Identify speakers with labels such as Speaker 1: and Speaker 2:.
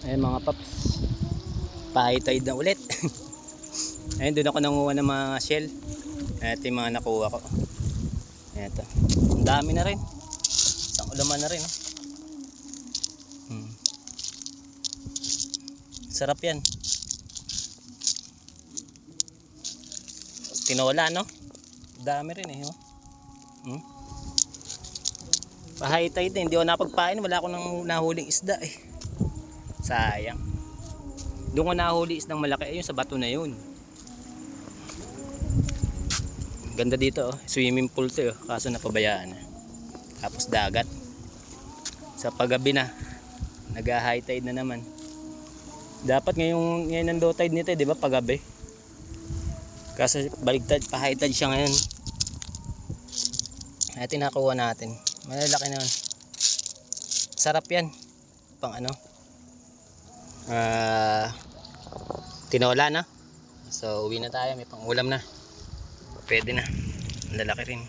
Speaker 1: Ayun mga paps, pa-high tide na ulit. Ayun, doon ako nanguha ng mga shell. Ito yung mga nakuha ko. Ito, ang dami na rin, isang ulaman na rin, oh. Sarap yan, tinola, no? Dami rin eh, oh. Pa-high tide na, hindi ako napagpain, wala akong nahuling isda eh. Sayang. Doon ko nahuli isdang malaki, ayun sa bato na yun. Ganda dito, oh. Swimming pool to, oh. Kaso napabayaan na. Tapos dagat. Sa paggabi na, nag-high tide na naman. Dapat ngayon ang low tide nito, di ba, paggabi. Kaso baligtad, pa-high tide siya ngayon. Ay, tinakuha natin. Malalaki naman. Sarap yan. Pang ano? Tinola na. So uwi na tayo, may pang ulam na. Pwede na. Lalaki rin.